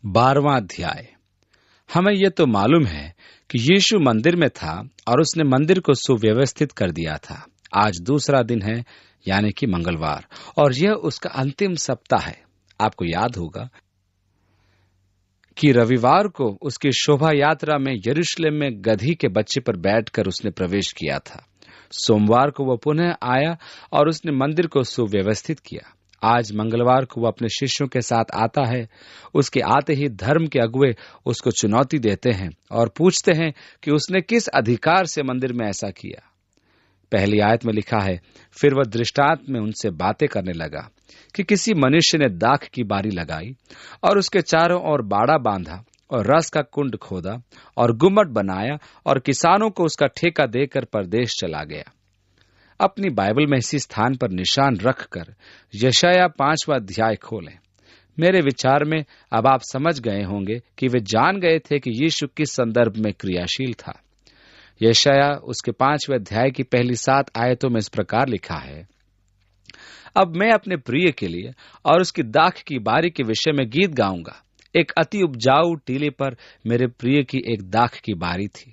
12वां अध्याय। हमें यह तो मालूम है कि यीशु मंदिर में था और उसने मंदिर को सुव्यवस्थित कर दिया था। आज दूसरा दिन है, यानी कि मंगलवार, और यह उसका अंतिम सप्ताह है। आपको याद होगा कि रविवार को उसकी शोभा यात्रा में यरूशलेम में गधी के बच्चे पर बैठकर उसने प्रवेश किया था। सोमवार को वह पुनः आया और उसने मंदिर को सुव्यवस्थित किया। आज मंगलवार को वह अपने शिष्यों के साथ आता है। उसके आते ही धर्म के अगुवे उसको चुनौती देते हैं और पूछते हैं कि उसने किस अधिकार से मंदिर में ऐसा किया। पहली आयत में लिखा है, फिर वह दृष्टांत में उनसे बातें करने लगा कि किसी मनुष्य ने दाख की बारी लगाई और उसके चारों ओर बाड़ा बांधा और रस का कुंड खोदा और गुम्मट बनाया और किसानों को उसका ठेका देकर परदेश चला गया। अपनी बाइबल में इसी स्थान पर निशान रखकर यशायाह 5वां अध्याय खोलें। मेरे विचार में अब आप समझ गए होंगे कि वे जान गए थे कि यीशु किस संदर्भ में क्रियाशील था। यशायाह उसके 5वें अध्याय की पहली 7 आयतों में इस प्रकार लिखा है, अब मैं अपने प्रिय के लिए और उसकी दाख की बारी के विषय में गीत गाऊंगा। एक अति उपजाऊ टीले पर मेरे प्रिय की एक दाख की बारी थी।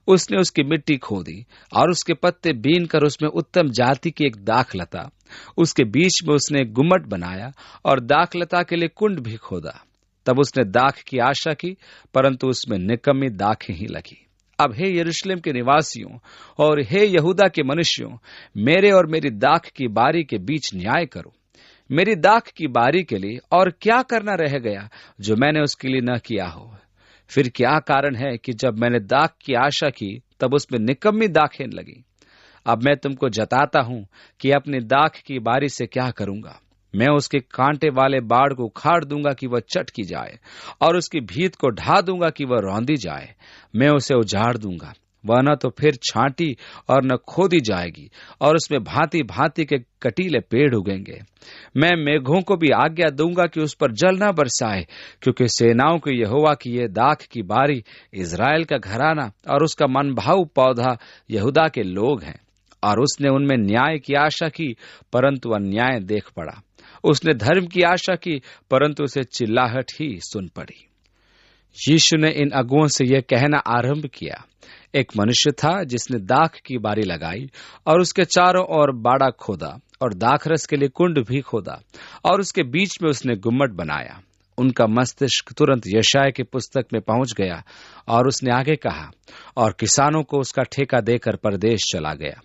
उसने उसकी मिट्टी खोदी और उसके पत्ते बीन कर उसमें उत्तम जाति की एक दाखलता, उसके बीच में उसने एक गुम्मट बनाया और दाखलता के लिए कुंड भी खोदा। तब उसने दाख की आशा की, परंतु उसमें निकम्मी दाखें ही लगी। अब हे यरूशलेम के निवासियों और हे यहूदा के मनुष्यों, मेरे और मेरी दाख की बारी के बीच न्याय करो। मेरी दाख की बारी के लिए और क्या करना रह गया जो मैंने उसके लिए न किया हो? फिर क्या कारण है कि जब मैंने दाख की आशा की तब उसमें निकम्मी दाखें लगी? अब मैं तुमको जताता हूं कि अपनी दाख की बारी से क्या करूंगा। मैं उसके कांटे वाले बाड़ को उखाड़ दूंगा कि वह चटकी जाए और उसकी भीत को ढा दूंगा कि वह रौंदी जाए। मैं उसे उजाड़ दूंगा, वह न तो फिर छांटी और न खोदी जाएगी और उसमें भांति भांति के कटीले पेड़ उगेंगे। मैं मेघों को भी आज्ञा दूंगा कि उस पर जल न बरसाए, क्योंकि सेनाओं के यहोवा की यह दाख की बारी इज़राइल का घराना और उसका मनभाऊ पौधा यहूदा के लोग हैं। और उसने उनमें न्याय की आशा की, परंतु अन्याय देख पड़ा। उसने धर्म की आशा की, परंतु उसे चिल्लाहट ही सुन पड़ी। यीशु ने इन अगुओं से यह कहना आरंभ किया, एक मनुष्य था जिसने दाख की बारी लगाई और उसके चारों ओर बाड़ा खोदा और दाखरस के लिए कुंड भी खोदा और उसके बीच में उसने गुम्मट बनाया। उनका मस्तिष्क तुरंत यशायाह की पुस्तक में पहुंच गया और उसने आगे कहा, और किसानों को उसका ठेका देकर परदेश चला गया।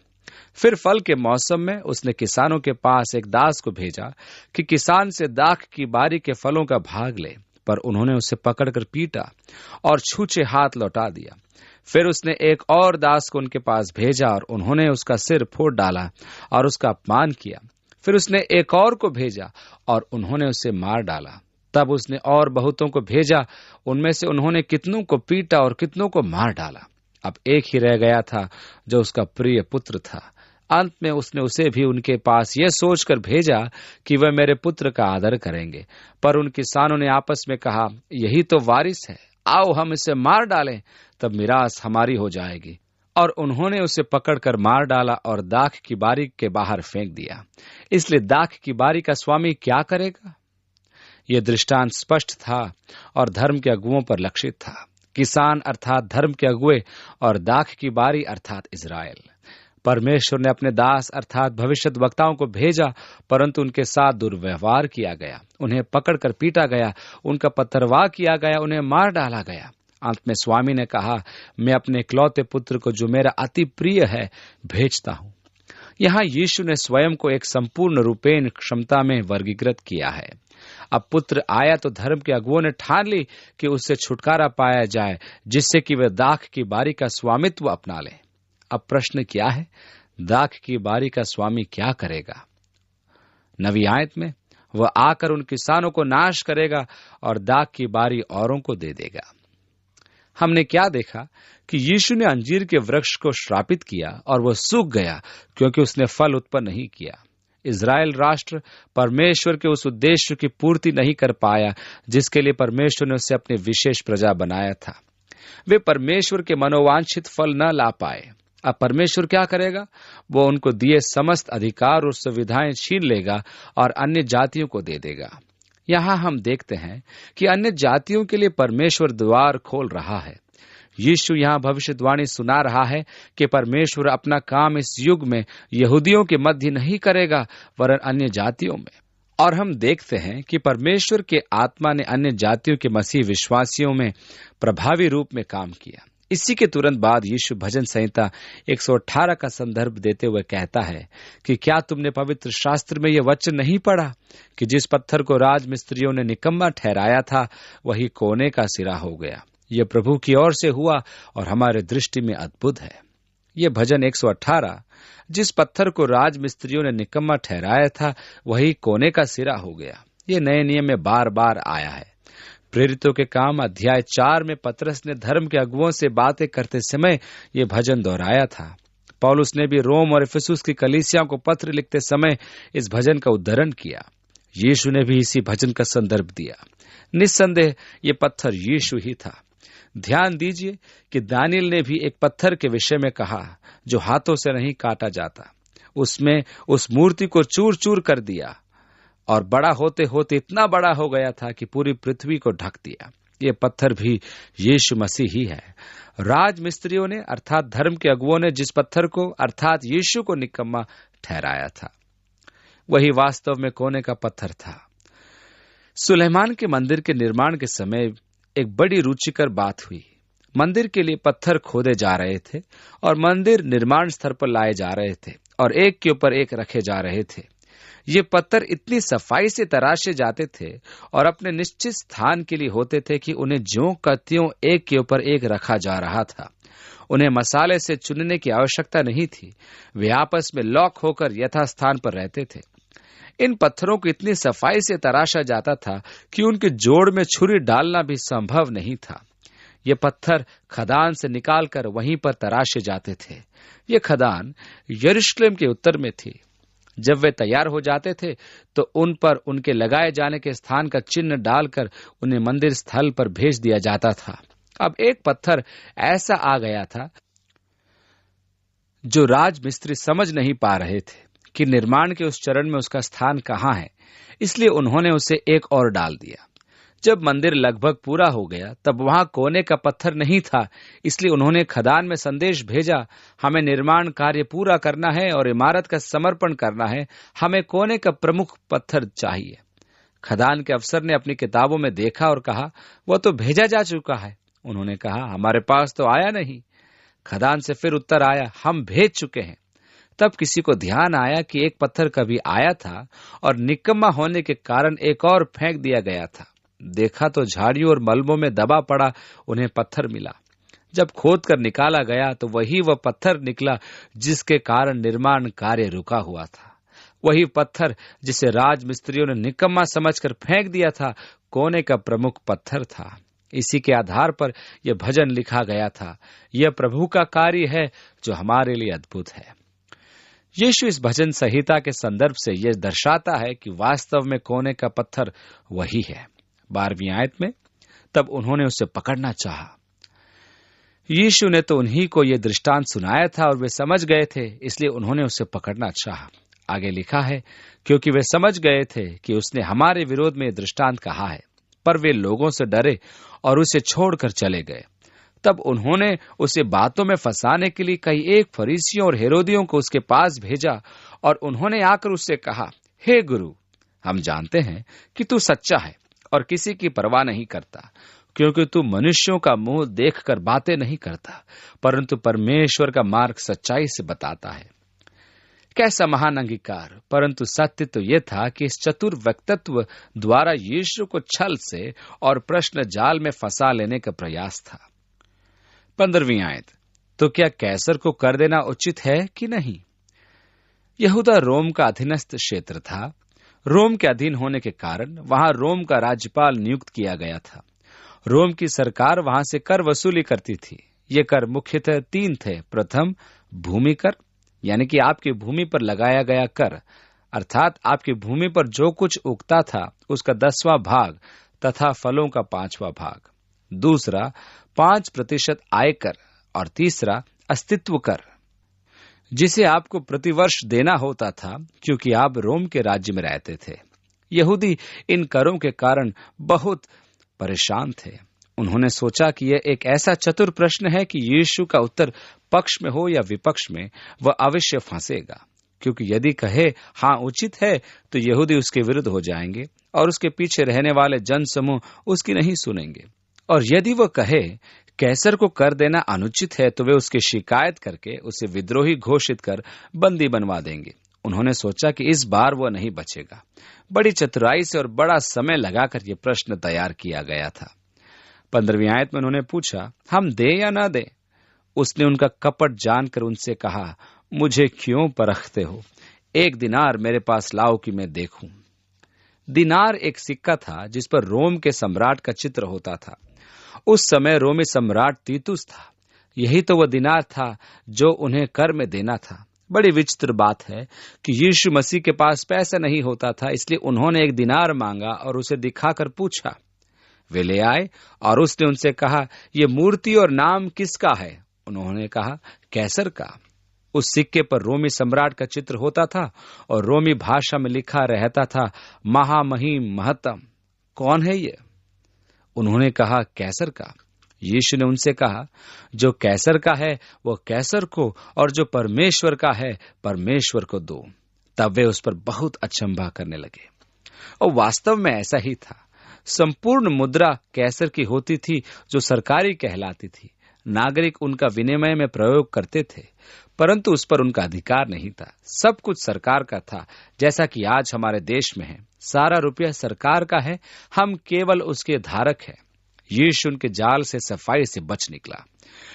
फिर फल के मौसम में उसने किसानों के पास एक दास को भेजा कि किसान से दाख की बारी के फलों का भाग ले, पर उन्होंने उसे पकड़कर पीटा और छूछे हाथ लौटा दिया। फिर उसने एक और दास को उनके पास भेजा और उन्होंने उसका सिर फोड़ डाला और उसका अपमान किया। फिर उसने एक और को भेजा और उन्होंने उसे मार डाला। तब उसने और बहुतों को भेजा, उनमें से उन्होंने कितनों को पीटा और कितनों को मार डाला। अब एक ही रह गया था जो उसका प्रिय पुत्र था। अंत में उसने उसे भी उनके पास यह सोचकर भेजा कि वह मेरे पुत्र का आदर करेंगे। पर उन किसानों ने आपस में कहा, यही तो वारिस है, आओ हम इसे मार डालें, तब मिरास हमारी हो जाएगी। और उन्होंने उसे पकड़कर मार डाला और दाख की बारी के बाहर फेंक दिया। इसलिए दाख की बारी का स्वामी क्या करेगा? यह दृष्टांत स्पष्ट था और धर्म के अगुओं पर लक्षित था। किसान अर्थात धर्म के अगुए और दाख की बारी अर्थात इज़राइल। परमेश्वर ने अपने दास अर्थात भविष्यद् वक्ताओं को भेजा, परंतु उनके साथ दुर्व्यवहार किया गया। उन्हें पकड़कर पीटा गया, उनका पत्थरवाह किया गया, उन्हें मार डाला गया। अंत में स्वामी ने कहा, मैं अपने इकलौते पुत्र को जो मेरा अति प्रिय है भेजता हूं। यहाँ यीशु ने स्वयं को एक संपूर्ण रूपेण क्षमता में वर्गीकृत किया है। अब पुत्र आया तो धर्म के अगुओं ने ठान ली कि उससे छुटकारा पाया जाए, जिससे कि वे दाख की बारी का स्वामित्व अपना लें। अब प्रश्न क्या है? दाख की बारी का स्वामी क्या करेगा? 9वीं आयत में वह आकर उन किसानों को नाश करेगा और दाख की बारी औरों को दे देगा। हमने क्या देखा कि यीशु ने अंजीर के वृक्ष को श्रापित किया और वह सूख गया क्योंकि उसने फल उत्पन्न नहीं किया। इज़राइल राष्ट्र परमेश्वर के उस उद्देश्य की पूर्ति नहीं कर पाया जिसके लिए परमेश्वर ने उसे अपनी विशेष प्रजा बनाया था। वे परमेश्वर के मनोवांछित फल न ला पाए। अब परमेश्वर क्या करेगा? वो उनको दिए समस्त अधिकार और सुविधाएं छीन लेगा और अन्य जातियों को दे देगा। यहाँ हम देखते हैं कि अन्य जातियों के लिए परमेश्वर द्वार खोल रहा है। यीशु यहाँ भविष्यवाणी सुना रहा है कि परमेश्वर अपना काम इस युग में यहूदियों के मध्य नहीं करेगा, वरन अन्य जातियों में। और हम देखते हैं कि परमेश्वर के आत्मा ने अन्य जातियों के मसीह विश्वासियों में प्रभावी रूप में काम किया। इसी के तुरंत बाद यीशु भजन संहिता 118 का संदर्भ देते हुए कहता है कि क्या तुमने पवित्र शास्त्र में यह वचन नहीं पढ़ा कि जिस पत्थर को राजमिस्त्रियों ने निकम्मा ठहराया था, वही कोने का सिरा हो गया। यह प्रभु की ओर से हुआ और हमारे दृष्टि में अद्भुत है। यह भजन 118, जिस पत्थर को राजमिस्त्रियों ने निकम्मा ठहराया था, वही कोने का सिरा हो गया, ये नए नियम में बार बार आया है। प्रेरितों के काम अध्याय 4 में पतरस ने धर्म के अगुओं से बातें करते समय ये भजन दोहराया था। पौलुस ने भी रोम और इफिसुस की कलीसियाओं को पत्र लिखते समय इस भजन का उद्धरण किया। यीशु ने भी इसी भजन का संदर्भ दिया। निस्संदेह ये पत्थर यीशु ही था। ध्यान दीजिए कि दानियल ने भी एक पत्थर के विषय में कहा जो हाथों से नहीं काटा जाता। उसमें उस मूर्ति को चूर चूर कर दिया और बड़ा होते होते इतना बड़ा हो गया था कि पूरी पृथ्वी को ढक दिया। ये पत्थर भी यीशु मसीह ही है। राजमिस्त्रियों ने अर्थात धर्म के अगुओं ने जिस पत्थर को अर्थात यीशु को निकम्मा ठहराया था, वही वास्तव में कोने का पत्थर था। सुलेमान के मंदिर के निर्माण के समय एक बड़ी रुचिकर बात हुई। मंदिर के लिए पत्थर खोदे जा रहे थे और मंदिर निर्माण स्थल पर लाए जा रहे थे और एक के ऊपर एक रखे जा रहे थे। ये पत्थर इतनी सफाई से तराशे जाते थे और अपने निश्चित स्थान के लिए होते थे कि उन्हें ज्यों का त्यों एक के ऊपर एक रखा जा रहा था। उन्हें मसाले से चुनने की आवश्यकता नहीं थी। वे आपस में लॉक होकर यथास्थान पर रहते थे। इन पत्थरों को इतनी सफाई से तराशा जाता था कि उनके जोड़ में छुरी डालना भी संभव नहीं था। ये पत्थर खदान से निकालकर वहीं पर तराशे जाते थे। ये खदान यरूशलेम के उत्तर में थी। जब वे तैयार हो जाते थे तो उन पर उनके लगाए जाने के स्थान का चिन्ह डालकर उन्हें मंदिर स्थल पर भेज दिया जाता था। अब एक पत्थर ऐसा आ गया था जो राजमिस्त्री समझ नहीं पा रहे थे कि निर्माण के उस चरण में उसका स्थान कहाँ है, इसलिए उन्होंने उसे एक और डाल दिया। जब मंदिर लगभग पूरा हो गया तब वहां कोने का पत्थर नहीं था, इसलिए उन्होंने खदान में संदेश भेजा, हमें निर्माण कार्य पूरा करना है और इमारत का समर्पण करना है, हमें कोने का प्रमुख पत्थर चाहिए। खदान के अफसर ने अपनी किताबों में देखा और कहा, वह तो भेजा जा चुका है। उन्होंने कहा, हमारे पास तो आया नहीं। खदान से फिर उत्तर आया, हम भेज चुके हैं। तब किसी को ध्यान आया कि एक पत्थर कभी आया था और निकम्मा होने के कारण एक और फेंक दिया गया था। देखा तो झाड़ियों और मलबों में दबा पड़ा उन्हें पत्थर मिला। जब खोद कर निकाला गया तो वही वह पत्थर निकला जिसके कारण निर्माण कार्य रुका हुआ था। वही पत्थर जिसे राजमिस्त्रियों ने निकम्मा समझकर फेंक दिया था, कोने का प्रमुख पत्थर था। इसी के आधार पर यह भजन लिखा गया था, यह प्रभु का कार्य है जो हमारे लिए अद्भुत है। यीशु इस भजन संहिता के संदर्भ से यह दर्शाता है कि वास्तव में कोने का पत्थर वही है। 12वीं आयत में, तब उन्होंने उसे पकड़ना चाहा। यीशु ने तो उन्हीं को यह दृष्टांत सुनाया था और वे समझ गए थे, इसलिए उन्होंने उसे पकड़ना चाहा। आगे लिखा है, क्योंकि वे समझ गए थे कि उसने हमारे विरोध में दृष्टांत कहा है, पर वे लोगों से डरे और उसे छोड़कर चले गए। तब उन्होंने उसे बातों में फंसाने के लिए कई एक फरीसियों और हेरोदियों को उसके पास भेजा और उन्होंने आकर उससे कहा, हे गुरु, हम जानते हैं कि तू सच्चा है और किसी की परवाह नहीं करता, क्योंकि तू मनुष्यों का मुंह देखकर बातें नहीं करता, परंतु परमेश्वर का मार्ग सच्चाई से बताता है। कैसा महान अंगीकार! परंतु सत्य तो यह था कि इस चतुर व्यक्तित्व द्वारा यीशु को छल से और प्रश्न जाल में फंसा लेने का प्रयास था। 15वीं आयत, तो क्या कैसर को कर देना उचित है कि नहीं? यहूदा रोम का अधीनस्थ क्षेत्र था। रोम के अधीन होने के कारण वहां रोम का राज्यपाल नियुक्त किया गया था। रोम की सरकार वहां से कर वसूली करती थी। ये कर मुख्यतः 3 थे। प्रथम, भूमि कर, यानी कि आपकी भूमि पर लगाया गया कर, अर्थात आपकी भूमि पर जो कुछ उगता था उसका 10वां भाग तथा फलों का 5वां भाग। दूसरा, 5% आयकर, और तीसरा, अस्तित्व कर, जिसे आपको प्रतिवर्ष देना होता था क्योंकि आप रोम के राज्य में रहते थे। यहूदी इन करों के कारण बहुत परेशान थे। उन्होंने सोचा कि यह एक ऐसा चतुर प्रश्न है कि यीशु का उत्तर पक्ष में हो या विपक्ष में, वह अवश्य फंसेगा, क्योंकि यदि कहे हाँ उचित है तो यहूदी उसके विरुद्ध हो जाएंगे और उसके पीछे रहने वाले जन समूह उसकी नहीं सुनेंगे। और यदि वह कहे कैसर को कर देना अनुचित है तो वे उसकी शिकायत करके उसे विद्रोही घोषित कर बंदी बनवा देंगे। उन्होंने सोचा कि इस बार वह नहीं बचेगा। बड़ी चतुराई से और बड़ा समय लगाकर यह प्रश्न तैयार किया गया था। 15वीं आयत में उन्होंने पूछा, हम दे या ना दे? उसने उनका कपट जानकर उनसे कहा, मुझे क्यों परखते हो? 1 दिनार मेरे पास लाओ कि मैं देखूं। दिनार एक सिक्का था जिस पर रोम के सम्राट का चित्र होता था। उस समय रोमी सम्राट तीतुस था। यही तो वह दिनार था जो उन्हें कर में देना था। बड़ी विचित्र बात है कि यीशु मसीह के पास पैसा नहीं होता था, इसलिए उन्होंने 1 दिनार मांगा और उसे दिखाकर पूछा। वे ले आए और उसने उनसे कहा, यह मूर्ति और नाम किसका है? उन्होंने कहा, कैसर का। उस सिक्के पर रोमी सम्राट का चित्र होता था और रोमी भाषा में लिखा रहता था, महामहिम महत्तम। कौन है ये? उन्होंने कहा, कैसर का। यीशु ने उनसे कहा, जो कैसर का है वो कैसर को, और जो परमेश्वर का है परमेश्वर को दो। तब वे उस पर बहुत अचंभा करने लगे। और वास्तव में ऐसा ही था। संपूर्ण मुद्रा कैसर की होती थी, जो सरकारी कहलाती थी। नागरिक उनका विनिमय में प्रयोग करते थे, परंतु उस पर उनका अधिकार नहीं था। सब कुछ सरकार का था, जैसा कि आज हमारे देश में है। सारा रुपया सरकार का है, हम केवल उसके धारक हैं। यीशु उनके जाल से सफाई से बच निकला।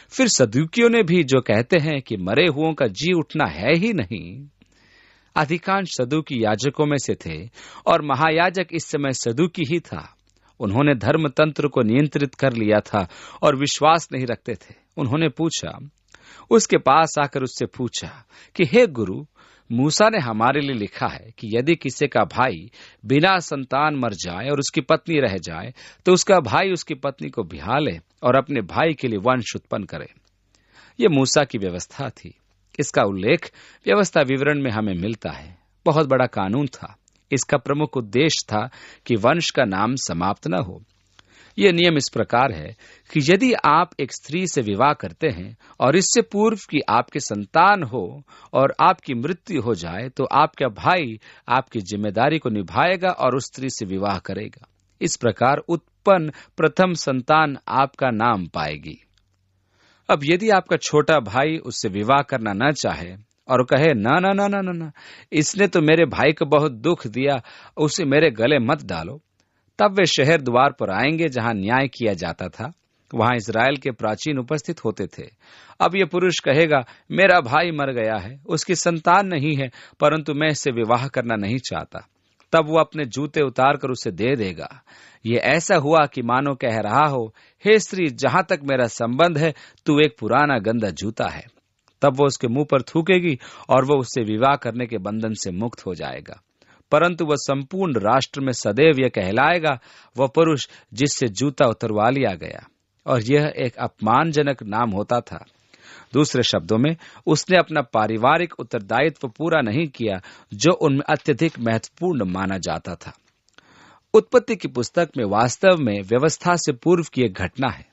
फिर सदूकियों ने भी, जो कहते हैं कि मरे हुओं का जी उठना है ही नहीं। अधिकांश सदूकी याजकों में से थे और महायाजक इस समय सदूकी ही था। उन्होंने धर्म तंत्र को नियंत्रित कर लिया था और विश्वास नहीं रखते थे। उन्होंने पूछा, उसके पास आकर उससे पूछा कि हे गुरु, मूसा ने हमारे लिए लिखा है कि यदि किसी का भाई बिना संतान मर जाए और उसकी पत्नी रह जाए तो उसका भाई उसकी पत्नी को ब्याह ले और अपने भाई के लिए वंश उत्पन्न करे। यह मूसा की व्यवस्था थी। इसका उल्लेख व्यवस्था विवरण में हमें मिलता है। बहुत बड़ा कानून था। इसका प्रमुख उद्देश्य था कि वंश का नाम समाप्त न हो। यह नियम इस प्रकार है कि यदि आप एक स्त्री से विवाह करते हैं और इससे पूर्व कि आपके संतान हो और आपकी मृत्यु हो जाए तो आपका भाई आपकी जिम्मेदारी को निभाएगा और उस स्त्री से विवाह करेगा। इस प्रकार उत्पन्न प्रथम संतान आपका नाम पाएगी। अब यदि आपका छोटा भाई उससे विवाह करना न चाहे और कहे, ना ना ना ना ना ना, इसने तो मेरे भाई को बहुत दुख दिया, उसे मेरे गले मत डालो, तब वे शहर द्वार पर आएंगे जहां न्याय किया जाता था। वहां इजराइल के प्राचीन उपस्थित होते थे। अब यह पुरुष कहेगा, मेरा भाई मर गया है, उसकी संतान नहीं है, परंतु मैं इससे विवाह करना नहीं चाहता। तब वो अपने जूते उतार कर उसे दे देगा। ये ऐसा हुआ कि मानो कह रहा हो, हे स्त्री, जहां तक मेरा संबंध है तू एक पुराना गंदा जूता है। तब वो उसके मुंह पर थूकेगी और वो उससे विवाह करने के बंधन से मुक्त हो जाएगा। परंतु वह संपूर्ण राष्ट्र में सदैव यह कहलाएगा, वह पुरुष जिससे जूता उतरवा लिया गया। और यह एक अपमानजनक नाम होता था। दूसरे शब्दों में, उसने अपना पारिवारिक उत्तरदायित्व पूरा नहीं किया जो उनमें अत्यधिक महत्वपूर्ण माना जाता था। उत्पत्ति की पुस्तक में वास्तव में व्यवस्था से पूर्व की एक घटना है।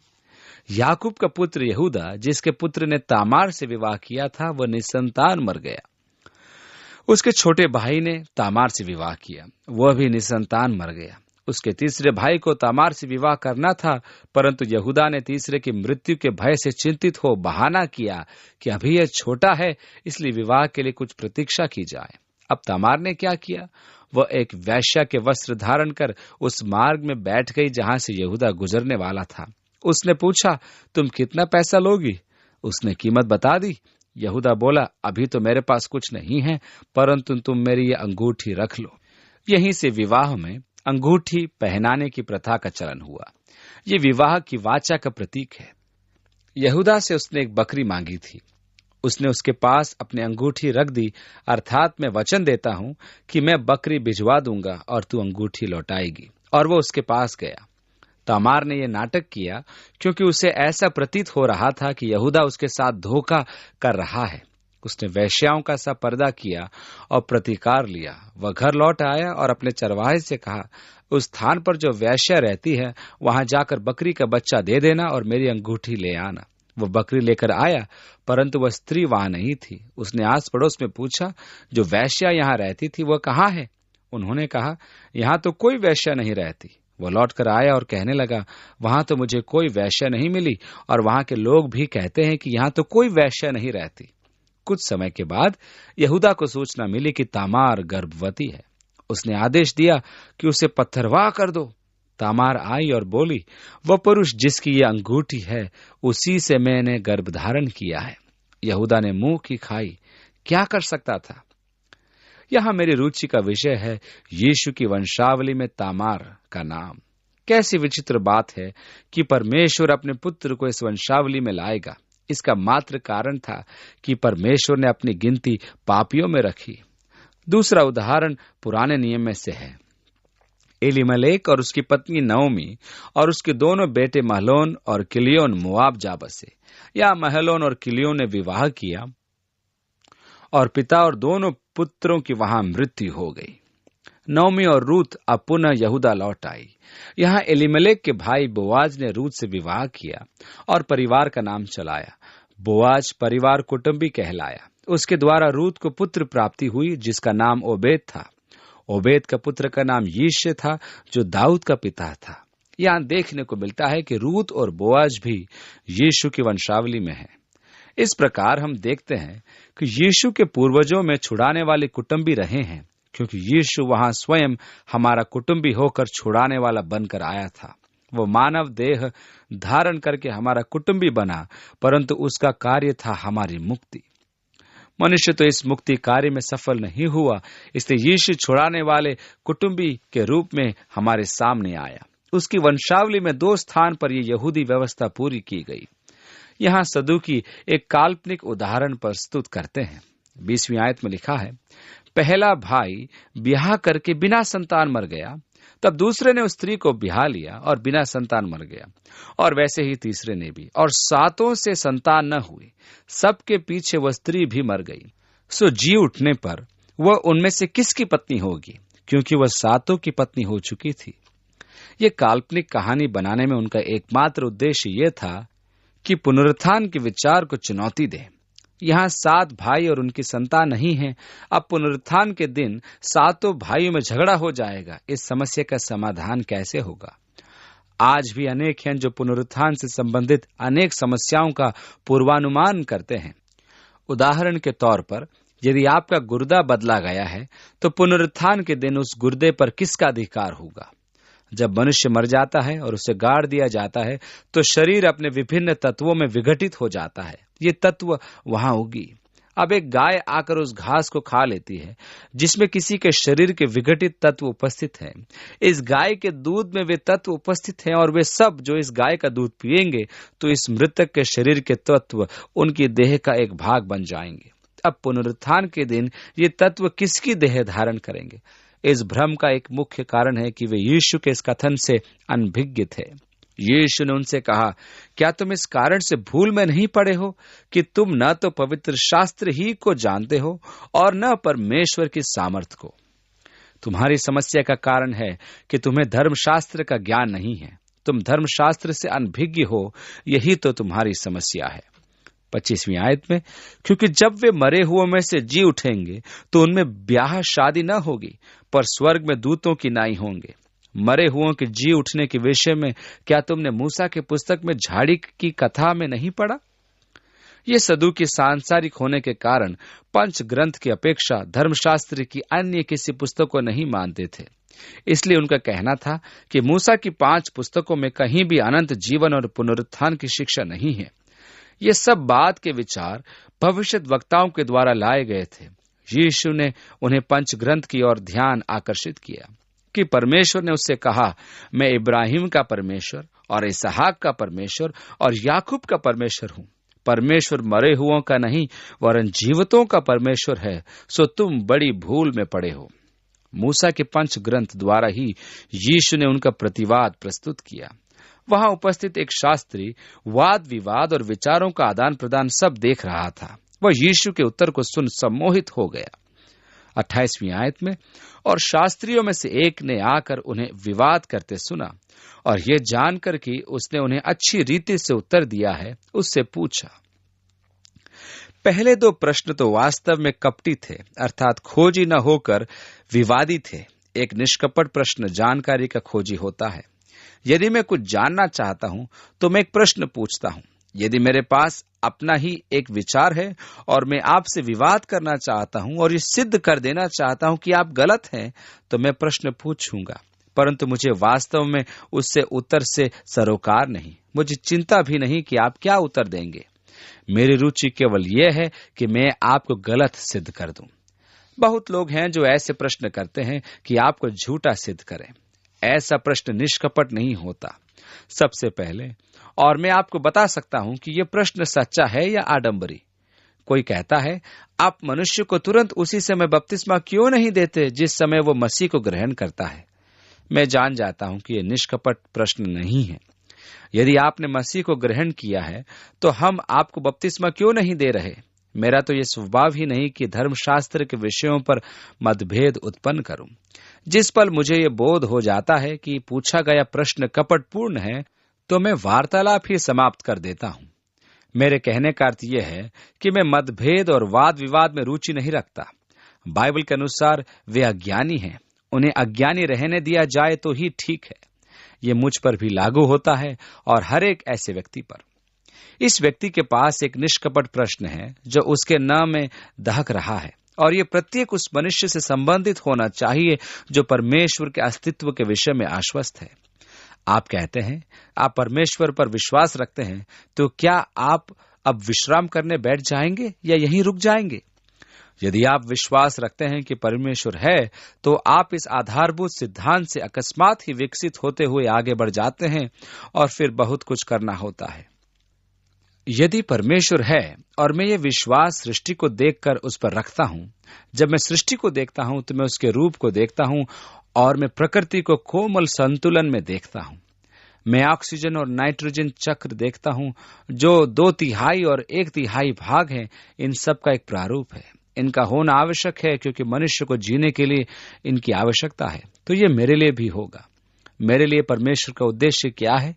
याकूब का पुत्र यहूदा, जिसके पुत्र ने तामार से विवाह किया था, वह निसंतान मर गया। उसके छोटे भाई ने तामार से विवाह किया, वह भी निसंतान मर गया। उसके तीसरे भाई को तामार से विवाह करना था, परंतु यहूदा ने तीसरे की मृत्यु के भय से चिंतित हो बहाना किया कि अभी यह छोटा है, इसलिए विवाह के लिए कुछ प्रतीक्षा की जाए। अब तामार ने क्या किया? वह एक वैश्या के वस्त्र धारण कर उस मार्ग में बैठ गई जहां से यहूदा गुजरने वाला था। उसने पूछा, तुम कितना पैसा लोगी? उसने कीमत बता दी। यहूदा बोला, अभी तो मेरे पास कुछ नहीं है, परंतु तुम मेरी ये अंगूठी रख लो। यहीं से विवाह में अंगूठी पहनाने की प्रथा का चलन हुआ। ये विवाह की वाचा का प्रतीक है। यहूदा से उसने एक बकरी मांगी थी। उसने उसके पास अपनी अंगूठी रख दी, अर्थात मैं वचन देता हूं कि मैं बकरी भिजवा दूंगा और तू अंगूठी लौटाएगी। और वो उसके पास गया। तामार ने यह नाटक किया क्योंकि उसे ऐसा प्रतीत हो रहा था कि यहूदा उसके साथ धोखा कर रहा है। उसने वेश्याओं का सा पर्दा किया और प्रतिकार लिया। वह घर लौट आया और अपने चरवाहे से कहा, उस स्थान पर जो वेश्या रहती है वहां जाकर बकरी का बच्चा दे देना और मेरी अंगूठी ले आना। वो बकरी लेकर आया, परंतु वह स्त्री वहां नहीं थी। उसने आस पड़ोस में पूछा, जो वेश्या यहाँ रहती थी वह कहाँ है? उन्होंने कहा, यहाँ तो कोई वेश्या नहीं रहती। वह लौट कर आया और कहने लगा, वहां तो मुझे कोई वेश्या नहीं मिली, और वहां के लोग भी कहते हैं कि यहाँ तो कोई वेश्या नहीं रहती। कुछ समय के बाद यहूदा को सूचना मिली कि तामार गर्भवती है। उसने आदेश दिया कि उसे पत्थरवाह कर दो। तामार आई और बोली, वह पुरुष जिसकी ये अंगूठी है उसी से मैंने गर्भ धारण किया है। यहूदा ने मुंह की खाई, क्या कर सकता था? यहां मेरी रुचि का विषय है यीशु की वंशावली में तामार का नाम। कैसी विचित्र बात है कि परमेश्वर अपने पुत्र को इस वंशावली में लाएगा। इसका मात्र कारण था कि परमेश्वर ने अपनी गिनती पापियों में रखी। दूसरा उदाहरण पुराने नियम में से है। एलीमलेक और उसकी पत्नी नओमी और उसके दोनों बेटे महलोन और किलियोन मोआब जा बसे। या महलोन और किलियोन ने विवाह किया और पिता और दोनों पुत्रों की वहां मृत्यु हो गई। नओमी और रूत अब पुनः यहूदा लौट आई। यहाँ एलीमलेक के भाई बोआज ने रूत से विवाह किया और परिवार का नाम चलाया। बोआज परिवार कुटुंबी कहलाया। उसके द्वारा रूत को पुत्र प्राप्ति हुई जिसका नाम ओबेद था। ओबेद का पुत्र का नाम यिशै था जो दाऊद का पिता था। यहाँ देखने को मिलता है कि रूत और बोआज भी यीशु की वंशावली में है। इस प्रकार हम देखते हैं कि यीशु के पूर्वजों में छुड़ाने वाले कुटुंबी रहे हैं, क्योंकि यीशु वहां स्वयं हमारा कुटुंबी होकर छुड़ाने वाला बनकर आया था। वो मानव देह धारण करके हमारा कुटुंबी बना, परंतु उसका कार्य था हमारी मुक्ति। मनुष्य तो इस मुक्ति कार्य में सफल नहीं हुआ, इसलिए यीशु छुड़ाने वाले कुटुंबी के रूप में हमारे सामने आया। उसकी वंशावली में 2 स्थान पर यह यहूदी व्यवस्था पूरी की गई। यहाँ सदूकी एक काल्पनिक उदाहरण प्रस्तुत करते हैं। 20वीं आयत में लिखा है, पहला भाई ब्याह करके बिना संतान मर गया, तब दूसरे ने उस स्त्री को ब्याह लिया और बिना संतान मर गया, और वैसे ही तीसरे ने भी, और 7 से संतान न हुई। सबके पीछे वह स्त्री भी मर गई। सो जी उठने पर वह उनमें से किसकी पत्नी होगी, क्योंकि वह 7 की पत्नी हो चुकी थी। ये काल्पनिक कहानी बनाने में उनका एकमात्र उद्देश्य यह था कि पुनरुत्थान के विचार को चुनौती दें। यहाँ 7 भाई और उनकी संतान नहीं है। अब पुनरुत्थान के दिन 7 भाइयों में झगड़ा हो जाएगा। इस समस्या का समाधान कैसे होगा? आज भी अनेक हैं जो पुनरुत्थान से संबंधित अनेक समस्याओं का पूर्वानुमान करते हैं। उदाहरण के तौर पर, यदि आपका गुर्दा बदला गया है तो पुनरुत्थान के दिन उस गुर्दे पर किसका अधिकार होगा? जब मनुष्य मर जाता है और उसे गाड़ दिया जाता है तो शरीर अपने विभिन्न तत्वों में विघटित हो जाता है। ये तत्व वहां होगी। अब एक गाय आकर उस घास को खा लेती है जिसमें किसी के शरीर के विघटित तत्व उपस्थित हैं। इस गाय के दूध में वे तत्व उपस्थित हैं, और वे सब जो इस गाय का दूध पिएंगे तो इस मृतक के शरीर के तत्व उनकी देह का एक भाग बन जाएंगे। अब पुनरुत्थान के दिन ये तत्व किसकी देह धारण करेंगे? इस भ्रम का एक मुख्य कारण है कि वे यीशु के इस कथन से अनभिज्ञ थे। यीशु ने उनसे कहा, क्या तुम इस कारण से भूल में नहीं पड़े हो कि तुम न तो पवित्र शास्त्र ही को जानते हो और न परमेश्वर की सामर्थ को? तुम्हारी समस्या का कारण है कि तुम्हें धर्मशास्त्र का ज्ञान नहीं है। तुम धर्मशास्त्र से अनभिज्ञ हो, यही तो तुम्हारी समस्या है। 25वीं आयत में, क्योंकि जब वे मरे हुओं में से जी उठेंगे तो उनमें ब्याह शादी न होगी, पर स्वर्ग में दूतों की नाई होंगे। मरे हुओं के जी उठने के विषय में क्या तुमने मूसा के पुस्तक में झाड़ी की कथा में नहीं पढ़ा? ये सदूकी सांसारिक होने के कारण पंच ग्रंथ की अपेक्षा धर्मशास्त्र की अन्य किसी पुस्तक को नहीं मानते थे। इसलिए उनका कहना था कि मूसा की 5 पुस्तकों में कहीं भी अनंत जीवन और पुनरुत्थान की शिक्षा नहीं है। ये सब बात के विचार भविष्य वक्ताओं के द्वारा लाए गए थे। यीशु ने उन्हें पंच ग्रंथ की ओर ध्यान आकर्षित किया कि परमेश्वर ने उससे कहा, मैं इब्राहिम का परमेश्वर और इसहाक का परमेश्वर और याकूब का परमेश्वर हूं। परमेश्वर मरे हुओं का नहीं वरन जीवितों का परमेश्वर है। सो तुम बड़ी भूल में पड़े हो। मूसा के पंच ग्रंथ द्वारा ही यीशु ने उनका प्रतिवाद प्रस्तुत किया। वहां उपस्थित एक शास्त्री वाद विवाद और विचारों का आदान प्रदान सब देख रहा था। वह यीशु के उत्तर को सुन सम्मोहित हो गया। 28वीं आयत में, और शास्त्रियों में से एक ने आकर उन्हें विवाद करते सुना, और यह जानकर कि उसने उन्हें अच्छी रीति से उत्तर दिया है, उससे पूछा। पहले दो प्रश्न तो वास्तव में कपटी थे, अर्थात खोजी न होकर विवादी थे। एक निष्कपट प्रश्न जानकारी का खोजी होता है। यदि मैं कुछ जानना चाहता हूं तो मैं एक प्रश्न पूछता हूं। यदि मेरे पास अपना ही एक विचार है और मैं आपसे विवाद करना चाहता हूं और ये सिद्ध कर देना चाहता हूं कि आप गलत हैं, तो मैं प्रश्न पूछूंगा, परंतु मुझे वास्तव में उससे उत्तर से सरोकार नहीं। मुझे चिंता भी नहीं कि आप क्या उत्तर देंगे। मेरी रुचि केवल यह है कि मैं आपको गलत सिद्ध कर दूं। बहुत लोग हैं जो ऐसे प्रश्न करते हैं कि आपको झूठा सिद्ध करें। ऐसा प्रश्न निष्कपट नहीं होता। सबसे पहले, और मैं आपको बता सकता हूं कि यह प्रश्न सच्चा है या आडंबरी। कोई कहता है, आप मनुष्य को तुरंत उसी समय बपतिस्मा क्यों नहीं देते जिस समय वो मसीह को ग्रहण करता है। मैं जान जाता हूं कि यह निष्कपट प्रश्न नहीं है। यदि आपने मसीह को ग्रहण किया है तो हम आपको बपतिस्मा क्यों नहीं दे रहे। मेरा तो यह स्वभाव ही नहीं कि धर्मशास्त्र के विषयों पर मतभेद उत्पन्न करूं। जिस पल मुझे यह बोध हो जाता है कि पूछा गया प्रश्न कपटपूर्ण है, तो मैं वार्तालाप ही समाप्त कर देता हूं। मेरे कहने का अर्थ यह है कि मैं मतभेद और वाद विवाद में रुचि नहीं रखता। बाइबल के अनुसार वे अज्ञानी हैं, उन्हें अज्ञानी रहने दिया जाए तो ही ठीक है। यह मुझ पर भी लागू होता है और हर एक ऐसे व्यक्ति पर। इस व्यक्ति के पास एक निष्कपट प्रश्न है जो उसके न में दहक रहा है, और यह प्रत्येक उस मनुष्य से संबंधित होना चाहिए जो परमेश्वर के अस्तित्व के विषय में आश्वस्त है। आप कहते हैं आप परमेश्वर पर विश्वास रखते हैं, तो क्या आप अब विश्राम करने बैठ जाएंगे या यहीं रुक जाएंगे? यदि आप विश्वास रखते हैं कि परमेश्वर है, तो आप इस आधारभूत सिद्धांत से अकस्मात ही विकसित होते हुए आगे बढ़ जाते हैं और फिर बहुत कुछ करना होता है। यदि परमेश्वर है और मैं ये विश्वास सृष्टि को देखकर उस पर रखता हूं, जब मैं सृष्टि को देखता हूं तो मैं उसके रूप को देखता हूं और मैं प्रकृति को कोमल संतुलन में देखता हूं। मैं ऑक्सीजन और नाइट्रोजन चक्र देखता हूं जो 2/3 और 1/3 भाग हैं। इन सब का एक प्रारूप है। इनका होना आवश्यक है क्योंकि मनुष्य को जीने के लिए इनकी आवश्यकता है। तो ये मेरे लिए भी होगा। मेरे लिए परमेश्वर का उद्देश्य क्या है?